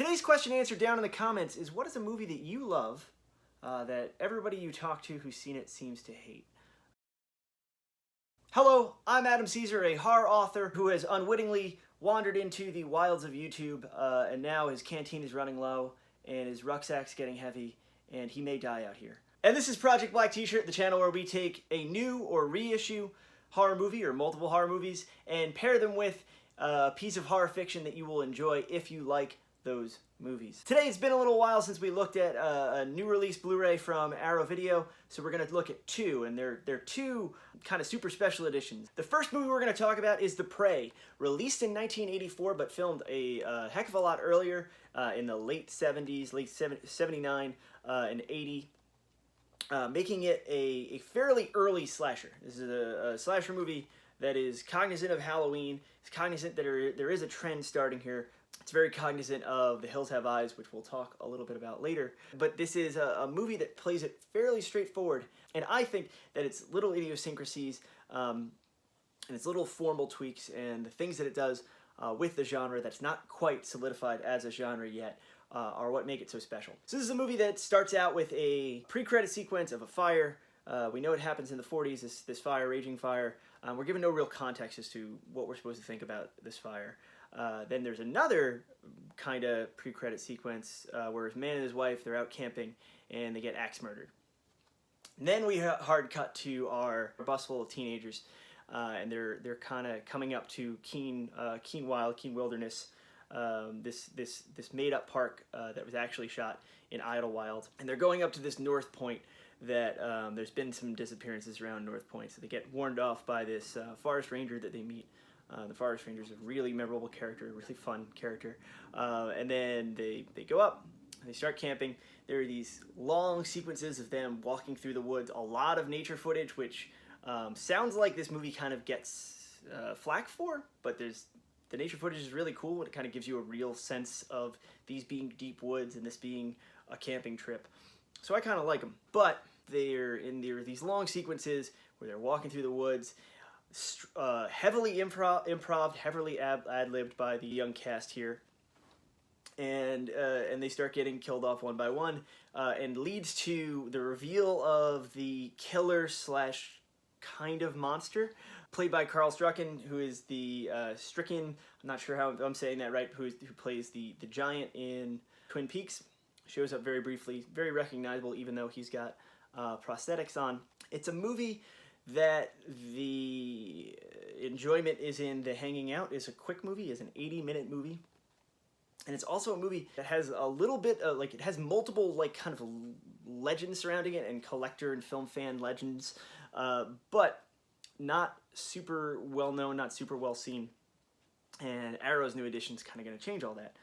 Today's question answer down in the comments is, what is a movie that you love that everybody you talk to who's seen it seems to hate? Hello, I'm Adam Cesare, a horror author who has unwittingly wandered into the wilds of YouTube, and now his canteen is running low and his rucksack's getting heavy and he may die out here. And this is Project Black T-Shirt, the channel where we take a new or reissue horror movie or multiple horror movies and pair them with a piece of horror fiction that you will enjoy if you like those movies. Today it's been a little while since we looked at a new release Blu-ray from Arrow Video, so we're going to look at two, and they're two kind of super special editions. The first movie we're going to talk about is The Prey, released in 1984 but filmed a heck of a lot earlier in the late 70s, 79 and 80. Making it a fairly early slasher. This is a slasher movie that is cognizant of Halloween. It's cognizant that there is a trend starting here. It's very cognizant of The Hills Have Eyes, which we'll talk a little bit about later. But this is a movie that plays it fairly straightforward, and I think that its little idiosyncrasies and its little formal tweaks and the things that it does with the genre that's not quite solidified as a genre yet are what make it so special. So this is a movie that starts out with a pre-credit sequence of a fire. We know it happens in the 40s, this fire, raging fire. We're given no real context as to what we're supposed to think about this fire. Then there's another kind of pre-credit sequence where his man and his wife, they're out camping and they get axe murdered. And then we hard cut to our bus full of teenagers, and they're kind of coming up to Keen Wilderness, this made-up park that was actually shot in Idlewild, and they're going up to this North Point that there's been some disappearances around North Point, so they get warned off by this forest ranger that they meet. The forest ranger is a really memorable character, a really fun character, and then they go up, they start camping. There are these long sequences of them walking through the woods, a lot of nature footage, which sounds like this movie kind of gets flack for, but the nature footage is really cool. It kind of gives you a real sense of these being deep woods and this being a camping trip. So I kind of like them. But they're in these long sequences where they're walking through the woods, heavily improv, heavily ad-libbed by the young cast here. And they start getting killed off one by one, and leads to the reveal of the killer slash kind of monster, played by Carl Strucken, who is the Stricken, I'm not sure how I'm saying that right, who plays the giant in Twin Peaks. Shows up very briefly, very recognizable even though he's got prosthetics on. It's a movie that the enjoyment is in the hanging out. It's a quick movie, it's an 80-minute movie. And it's also a movie that has a little bit of, it has multiple, kind of legends surrounding it, and collector and film fan legends, but not super well known, not super well seen. And Arrow's new edition is kind of going to change all that,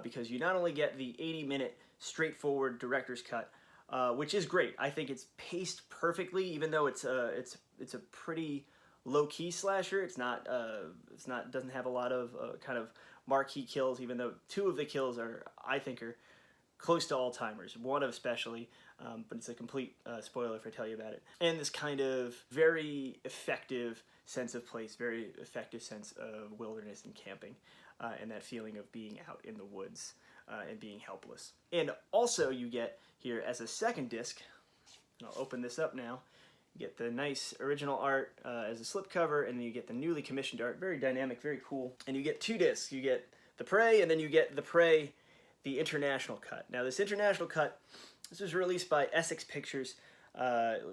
because you not only get the 80-minute straightforward director's cut, which is great. I think it's paced perfectly, even though it's a pretty low-key slasher. Doesn't have a lot of kind of marquee kills, even though two of the kills I think are close to all-timers, one especially, but it's a complete spoiler if I tell you about it. And this kind of very effective sense of place, very effective sense of wilderness and camping, and that feeling of being out in the woods and being helpless. And also you get here as a second disc, and I'll open this up now, you get the nice original art as a slipcover, and then you get the newly commissioned art, very dynamic, very cool. And you get two discs, you get The Prey, and then you get The Prey, the international cut. Now this international cut, this was released by Essex Pictures,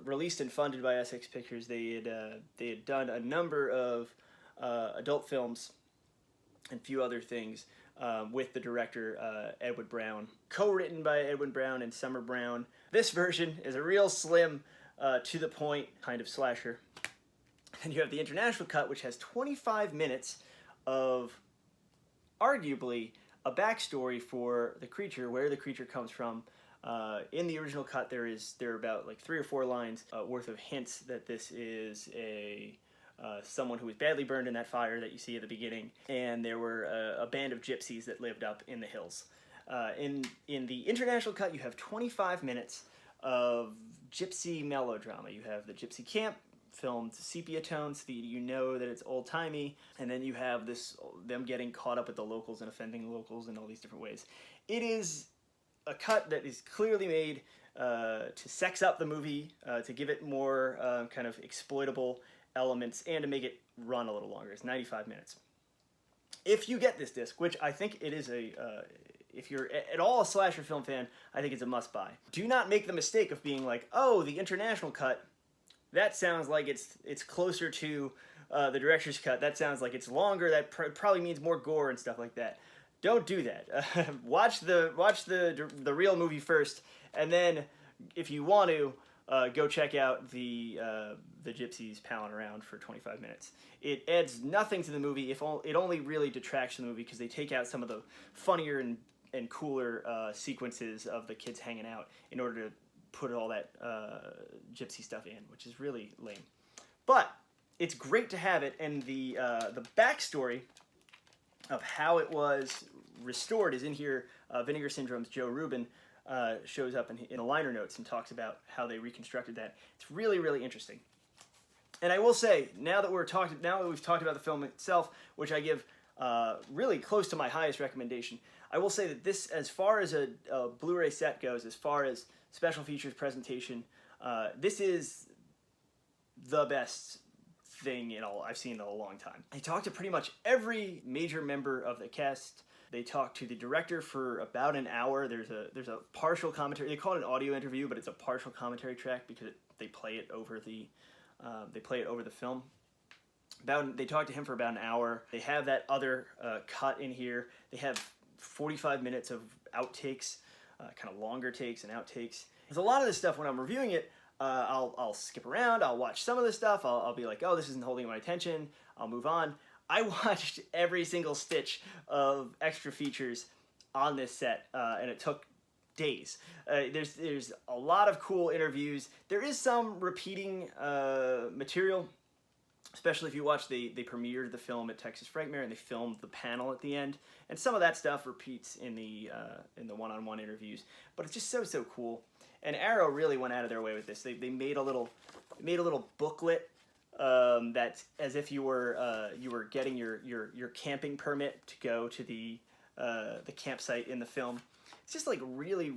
released and funded by Essex Pictures. They had done a number of adult films and a few other things with the director Edward Brown, co-written by Edward Brown and Summer Brown. This version is a real slim, to the point kind of slasher. And you have the international cut, which has 25 minutes of arguably a backstory for the creature, where the creature comes from. In the original cut, there are about 3 or 4 lines worth of hints that this is someone who was badly burned in that fire that you see at the beginning, and there were a band of gypsies that lived up in the hills. In the international cut, you have 25 minutes of gypsy melodrama. You have the gypsy camp filmed sepia tone so that you know that it's old-timey, and then you have them getting caught up with the locals and offending the locals in all these different ways. It is a cut that is clearly made to sex up the movie, to give it more kind of exploitable elements, and to make it run a little longer. It's 95 minutes. If you get this disc, which I think it is if you're at all a slasher film fan, I think it's a must-buy. Do not make the mistake of being like, oh, the international cut, that sounds like it's closer to the director's cut. That sounds like it's longer. That probably means more gore and stuff like that. Don't do that. Watch the real movie first, and then if you want to, go check out the gypsies palling around for 25 minutes. It adds nothing to the movie. It only really detracts from the movie because they take out some of the funnier and cooler sequences of the kids hanging out in order to put all that gypsy stuff in, which is really lame. But it's great to have it, and the backstory of how it was restored is in here. Vinegar Syndrome's Joe Rubin shows up in the liner notes and talks about how they reconstructed that. It's really, really interesting. And I will say, now that we've talked about the film itself, which I give really close to my highest recommendation, I will say that this, as far as a Blu-ray set goes, as far as special features presentation, this is the best thing I've seen in a long time. They talked to pretty much every major member of the cast. They talked to the director for about an hour. There's a partial commentary. They call it an audio interview, but it's a partial commentary track because they play it over the film. They talked to him for about an hour. They have that other cut in here. They have 45 minutes of outtakes, kind of longer takes and outtakes. There's a lot of this stuff when I'm reviewing it. I'll skip around. I'll watch some of the stuff. I'll be like, oh, this isn't holding my attention. I'll move on. I watched every single stitch of extra features on this set, and it took days. There's a lot of cool interviews. There is some repeating material, especially if you watch they premiered the film at Texas Frightmare and they filmed the panel at the end, and some of that stuff repeats in the one-on-one interviews. But it's just so cool. And Arrow really went out of their way with this. They made a little booklet that's as if you were getting your camping permit to go to the campsite in the film. It's just like really,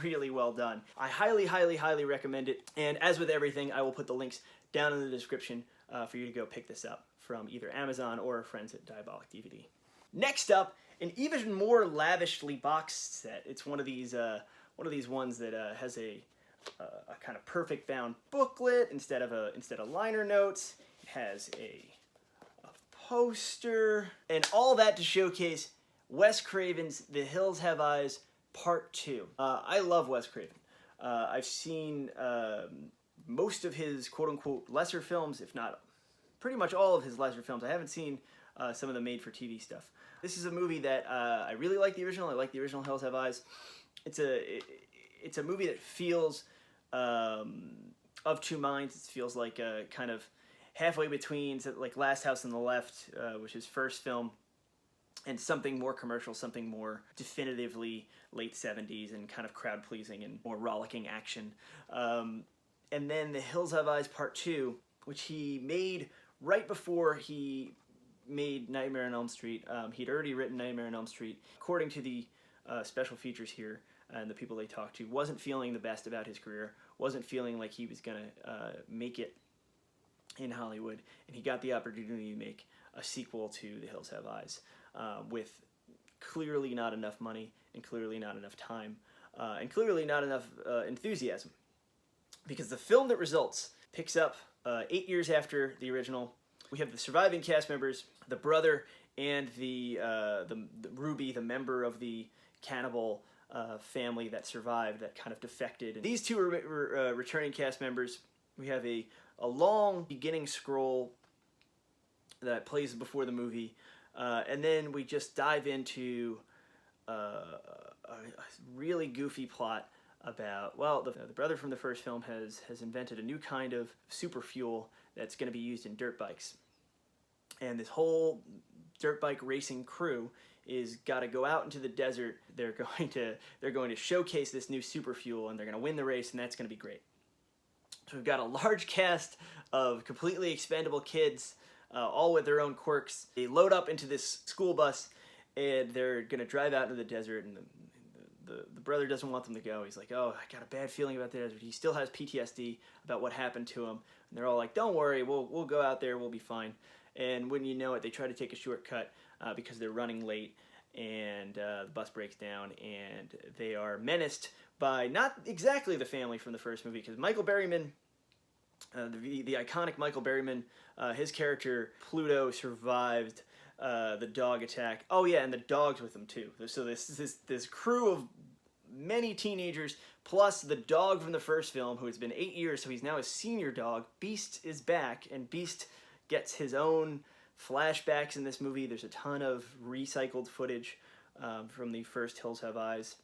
really well done. I highly recommend it. And as with everything, I will put the links down in the description for you to go pick this up from either Amazon or friends at Diabolic DVD. Next up, an even more lavishly boxed set. It's one of these ones that has a kind of perfect bound booklet instead of liner notes. It has a poster and all that to showcase Wes Craven's The Hills Have Eyes Part 2. I love Wes Craven. I've seen most of his quote-unquote lesser films, if not pretty much all of his lesser films. I haven't seen some of the made-for-TV stuff. This is a movie that I really like the original. I like the original Hills Have Eyes. It's a movie that feels of two minds. It feels like kind of halfway between like Last House on the Left, which is first film, and something more commercial, something more definitively late 70s and kind of crowd-pleasing and more rollicking action. And then The Hills Have Eyes Part 2, which he made right before he made Nightmare on Elm Street. He'd already written Nightmare on Elm Street. According to the special features here and the people they talked to, wasn't feeling the best about his career, wasn't feeling like he was going to make it in Hollywood, and he got the opportunity to make a sequel to The Hills Have Eyes with clearly not enough money and clearly not enough time and clearly not enough enthusiasm, because the film that results picks up 8 years after the original. We have the surviving cast members, the brother and the Ruby, the member of the cannibal family that survived, that kind of defected. And these two are returning cast members. We have a long beginning scroll that plays before the movie, and then we just dive into a really goofy plot about, well, the brother from the first film has invented a new kind of super fuel that's going to be used in dirt bikes. And this whole dirt bike racing crew is got to go out into the desert. They're going to showcase this new super fuel, and they're going to win the race, and that's going to be great. So we've got a large cast of completely expendable kids, all with their own quirks. They load up into this school bus, and they're going to drive out into the desert, and the brother doesn't want them to go. He's like, oh, I got a bad feeling about the desert. He still has PTSD about what happened to him. And they're all like, don't worry, we'll go out there, we'll be fine. And when you know it, they try to take a shortcut because they're running late, and the bus breaks down, and they are menaced by not exactly the family from the first movie, because Michael Berryman, the iconic Michael Berryman, his character Pluto survived the dog attack. Oh yeah, and the dog's with them too. So this crew of many teenagers plus the dog from the first film, who has been 8 years, so he's now a senior dog. Beast is back, and Beast gets his own flashbacks in this movie. There's a ton of recycled footage from the first Hills Have Eyes.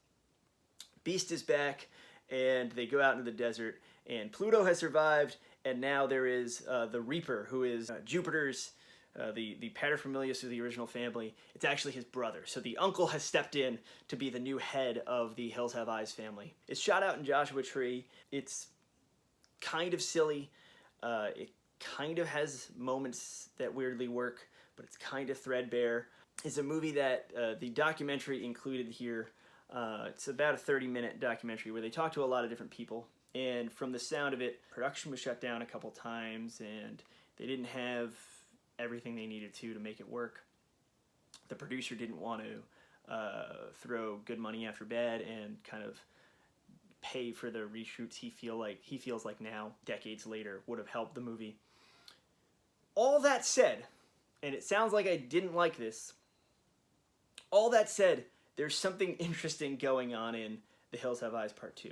Beast is back, and they go out into the desert, and Pluto has survived, and now there is the Reaper, who is Jupiter's, the paterfamilias of the original family. It's actually his brother. So the uncle has stepped in to be the new head of the Hills Have Eyes family. It's shot out in Joshua Tree. It's kind of silly. It kind of has moments that weirdly work, but it's kind of threadbare. It's a movie that the documentary included here. It's about a 30-minute documentary where they talk to a lot of different people. And from the sound of it, production was shut down a couple times, and they didn't have everything they needed to make it work. The producer didn't want to throw good money after bad and kind of pay for the reshoots he feels like now, decades later, would have helped the movie. All that said, and it sounds like I didn't like this, all that said, there's something interesting going on in The Hills Have Eyes Part 2,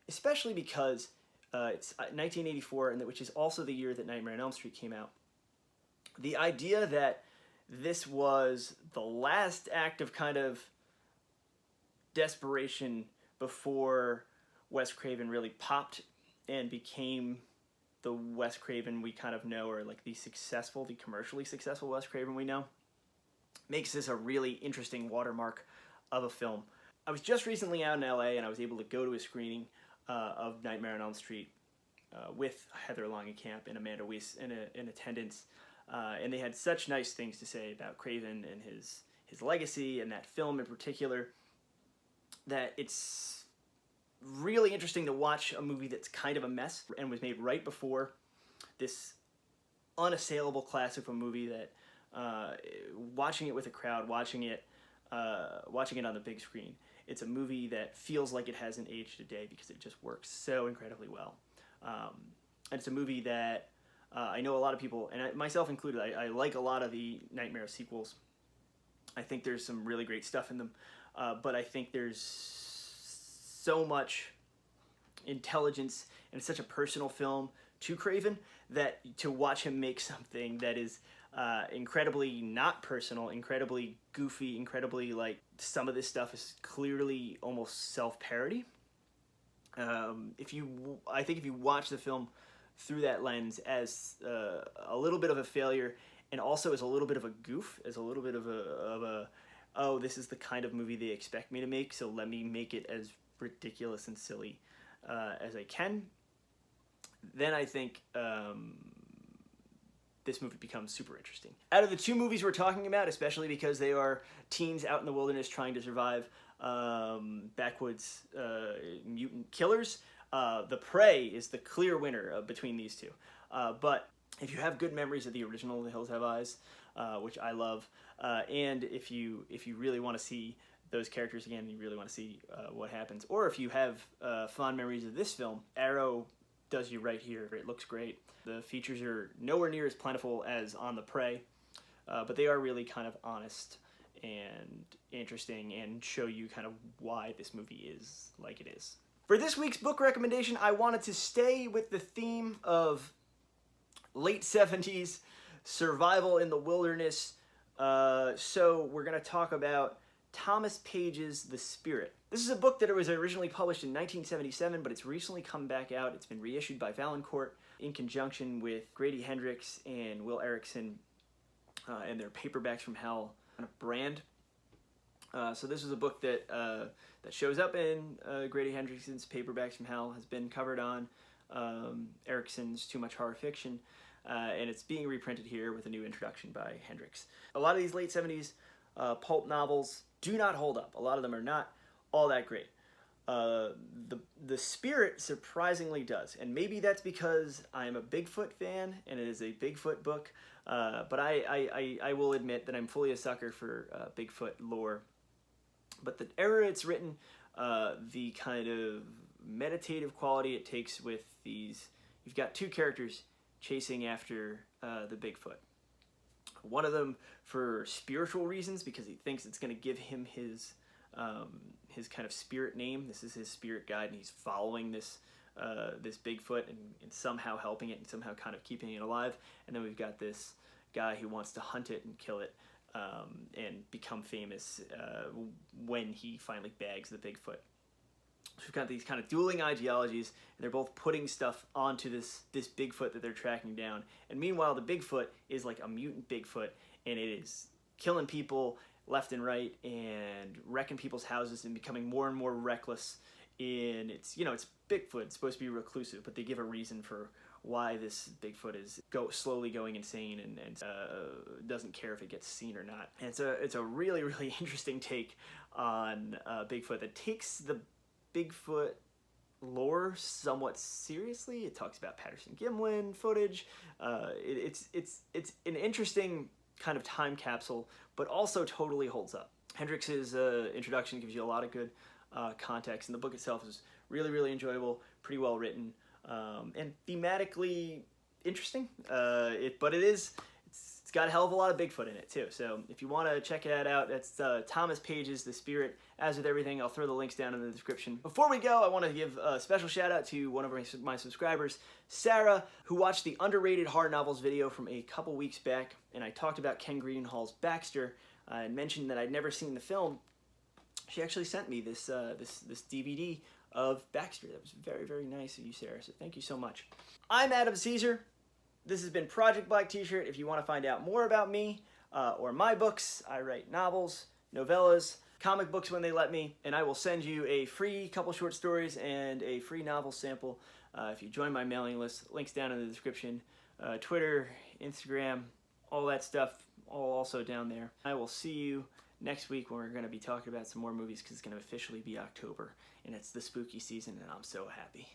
especially because it's 1984, which is also the year that Nightmare on Elm Street came out. The idea that this was the last act of kind of desperation before Wes Craven really popped and became the Wes Craven we kind of know, or like the commercially successful Wes Craven we know, makes this a really interesting watermark of a film. I was just recently out in LA, and I was able to go to a screening of Nightmare on Elm Street with Heather Langenkamp and Amanda Weiss in attendance. And they had such nice things to say about Craven and his legacy and that film in particular, that it's really interesting to watch a movie that's kind of a mess and was made right before this unassailable classic of a movie that watching it with a crowd, watching it on the big screen, it's a movie that feels like it hasn't aged a day because it just works so incredibly well. And it's a movie that I know a lot of people, and myself included, I like a lot of the Nightmare sequels. I think there's some really great stuff in them, but I think there's so much intelligence, and it's such a personal film to Craven that to watch him make something that is incredibly not personal, incredibly goofy, incredibly like some of this stuff is clearly almost self-parody. I think if you watch the film through that lens as a little bit of a failure, and also as a little bit of a goof, as a little bit of a oh, this is the kind of movie they expect me to make, so let me make it as ridiculous and silly as I can, then I think this movie becomes super interesting. Out of the two movies we're talking about, especially because they are teens out in the wilderness trying to survive backwoods mutant killers, The Prey is the clear winner between these two. But if you have good memories of the original The Hills Have Eyes, which I love, and if you really want to see those characters again, you really want to see what happens, or if you have fond memories of this film, Arrow does you right here. It looks great. The features are nowhere near as plentiful as on The Prey, but they are really kind of honest and interesting and show you kind of why this movie is like it is. For this week's book recommendation, I wanted to stay with the theme of late 70s survival in the wilderness. So we're going to talk about Thomas Page's The Spirit. This is a book that was originally published in 1977, but it's recently come back out. It's been reissued by Valancourt in conjunction with Grady Hendrix and Will Erickson and their Paperbacks from Hell brand. So this is a book that shows up in Grady Hendrix's Paperbacks from Hell, has been covered on Erickson's Too Much Horror Fiction, and it's being reprinted here with a new introduction by Hendricks. A lot of these late 70s pulp novels do not hold up. A lot of them are not all that great. The Spirit surprisingly does, and maybe that's because I'm a Bigfoot fan and it is a Bigfoot book, but I will admit that I'm fully a sucker for Bigfoot lore. But the era it's written, the kind of meditative quality it takes with these, you've got two characters chasing after the Bigfoot. One of them for spiritual reasons, because he thinks it's going to give him his kind of spirit name. This is his spirit guide, and he's following this Bigfoot and somehow helping it and somehow kind of keeping it alive. And then we've got this guy who wants to hunt it and kill it and become famous when he finally bags the Bigfoot. So we've got these kind of dueling ideologies, and they're both putting stuff onto this Bigfoot that they're tracking down. And meanwhile, the Bigfoot is like a mutant Bigfoot, and it is killing people left and right and wrecking people's houses and becoming more and more reckless. In it's Bigfoot. It's supposed to be reclusive, but they give a reason for why this Bigfoot is slowly going insane and doesn't care if it gets seen or not. And it's a really, really interesting take on Bigfoot that takes the Bigfoot lore somewhat seriously. It talks about Patterson-Gimlin footage. It's an interesting kind of time capsule, but also totally holds up. Hendrix's introduction gives you a lot of good context, and the book itself is really, really enjoyable, pretty well written, and thematically interesting. It's got a hell of a lot of Bigfoot in it too. So if you want to check that out, that's Thomas Page's The Spirit. As with everything, I'll throw the links down in the description. Before we go, I want to give a special shout out to one of my subscribers, Sarah, who watched the underrated horror novels video from a couple weeks back, and I talked about Ken Greenhall's Baxter and mentioned that I'd never seen the film. She actually sent me this DVD of Baxter. That was very, very nice of you, Sarah, so thank you so much. I'm Adam Cesare. This has been Project Black T-Shirt. If you want to find out more about me or my books, I write novels, novellas, comic books when they let me, and I will send you a free couple short stories and a free novel sample if you join my mailing list. Links down in the description. Twitter, Instagram, all that stuff, all also down there. I will see you next week when we're going to be talking about some more movies, because it's going to officially be October, and it's the spooky season, and I'm so happy.